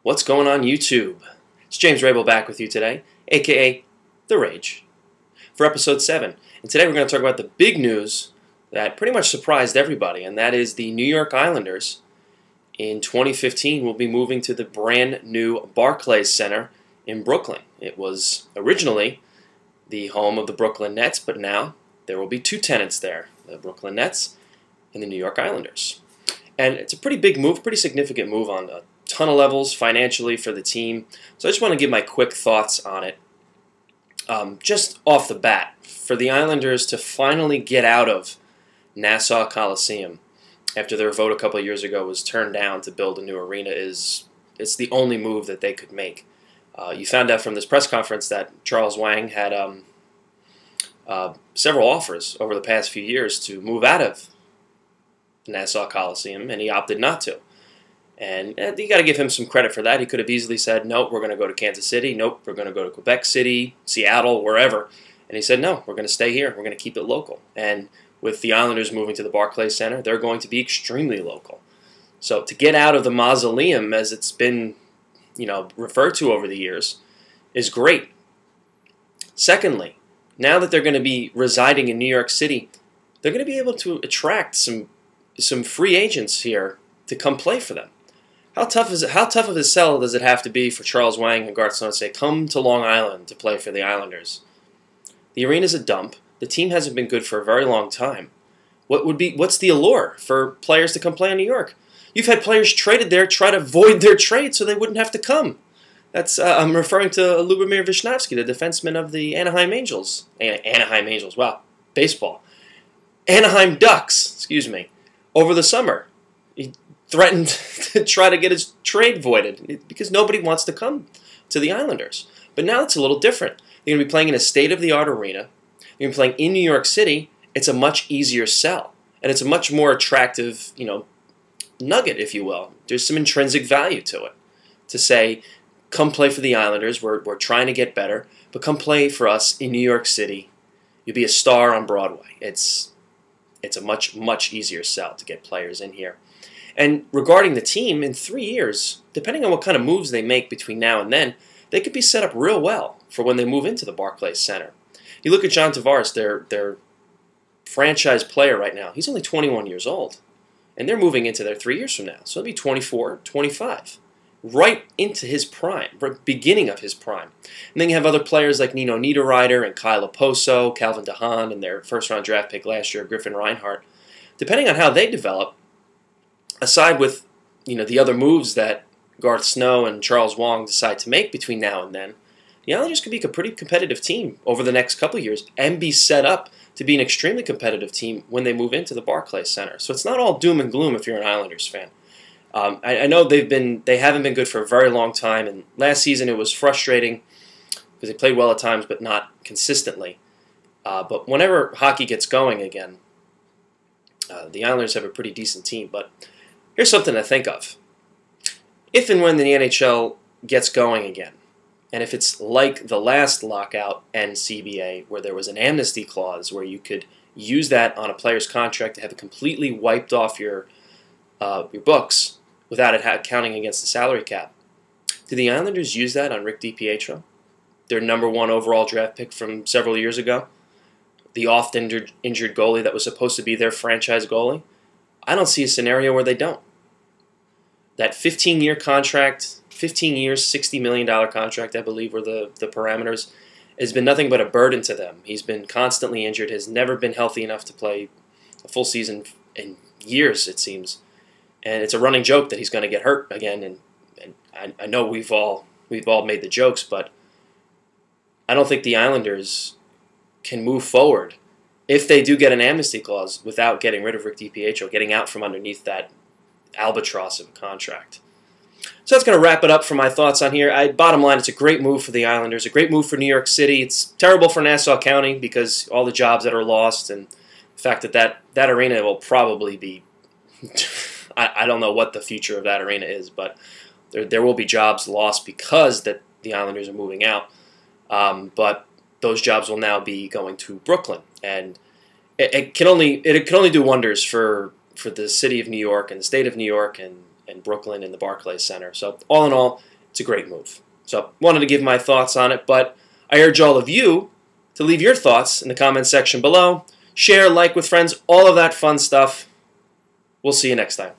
What's going on YouTube? It's James Rabel back with you today, aka The Rage, for episode 7. And today we're going to talk about the big news that pretty much surprised everybody, and that is the New York Islanders in 2015 will be moving to the brand new Barclays Center in Brooklyn. It was originally the home of the Brooklyn Nets, but now there will be two tenants there, the Brooklyn Nets and the New York Islanders. And it's a pretty big move, pretty significant move on a ton of levels financially for the team. So I just want to give my quick thoughts on it. Just off the bat, for the Islanders to finally get out of Nassau Coliseum after their vote a couple of years ago was turned down to build a new arena it's the only move that they could make. You found out from this press conference that Charles Wang had several offers over the past few years to move out of Nassau Coliseum, and he opted not to. And you got to give him some credit for that. He could have easily said, nope, we're going to go to Kansas City. Nope, we're going to go to Quebec City, Seattle, wherever. And he said, no, we're going to stay here. We're going to keep it local. And with the Islanders moving to the Barclays Center, they're going to be extremely local. So to get out of the mausoleum, as it's been referred to over the years, is great. Secondly, now that they're going to be residing in New York City, they're going to be able to attract some free agents here to come play for them. How tough of a sell does it have to be for Charles Wang and Garth Snow to say, come to Long Island to play for the Islanders? The arena's a dump. The team hasn't been good for a very long time. What's the allure for players to come play in New York? You've had players traded there try to void their trade so they wouldn't have to come. That's I'm referring to Lubomir Vishnevsky, the defenseman of the Anaheim Angels. Anaheim Angels, wow, baseball. Anaheim Ducks, excuse me, over the summer. He threatened to try to get his trade voided because nobody wants to come to the Islanders. But now it's a little different. They're going to be playing in a state-of-the-art arena. They're going to be playing in New York City. It's a much easier sell. And it's a much more attractive, nugget, if you will. There's some intrinsic value to it. To say, come play for the Islanders. We're trying to get better. But come play for us in New York City. You'll be a star on Broadway. It's a much, much easier sell to get players in here. And regarding the team, in 3 years, depending on what kind of moves they make between now and then, they could be set up real well for when they move into the Barclays Center. You look at John Tavares, their franchise player right now. He's only 21 years old, and they're moving into their 3 years from now. So he'll be 24, 25, right into his prime, right beginning of his prime. And then you have other players like Nino Niederreiter and Kyle Oposo, Calvin DeHaan, and their first-round draft pick last year, Griffin Reinhart. Depending on how they develop, aside with the other moves that Garth Snow and Charles Wang decide to make between now and then, the Islanders could be a pretty competitive team over the next couple of years and be set up to be an extremely competitive team when they move into the Barclays Center. So it's not all doom and gloom if you're an Islanders fan. I know they haven't been good for a very long time, and last season it was frustrating because they played well at times but not consistently. But whenever hockey gets going again, the Islanders have a pretty decent team. But here's something to think of. If and when the NHL gets going again, and if it's like the last lockout and CBA where there was an amnesty clause where you could use that on a player's contract to have it completely wiped off your books without it counting against the salary cap, do the Islanders use that on Rick DiPietro, their #1 overall draft pick from several years ago? The oft-injured goalie that was supposed to be their franchise goalie? I don't see a scenario where they don't. That 15-year contract, 15 years, $60 million contract, I believe, were the parameters, has been nothing but a burden to them. He's been constantly injured, has never been healthy enough to play a full season in years, it seems. And it's a running joke that he's going to get hurt again. And I know we've all made the jokes, but I don't think the Islanders can move forward if they do get an amnesty clause without getting rid of Rick DiPietro, getting out from underneath that albatross of a contract. So that's going to wrap it up for my thoughts on here. Bottom line, it's a great move for the Islanders, a great move for New York City. It's terrible for Nassau County because all the jobs that are lost and the fact that arena will probably be, I don't know what the future of that arena is, but there will be jobs lost because that the Islanders are moving out. But those jobs will now be going to Brooklyn, and it can only do wonders for the city of New York and the state of New York and in Brooklyn in the Barclays Center. So all in all, it's a great move. So wanted to give my thoughts on it, but I urge all of you to leave your thoughts in the comments section below. Share, like with friends, all of that fun stuff. We'll see you next time.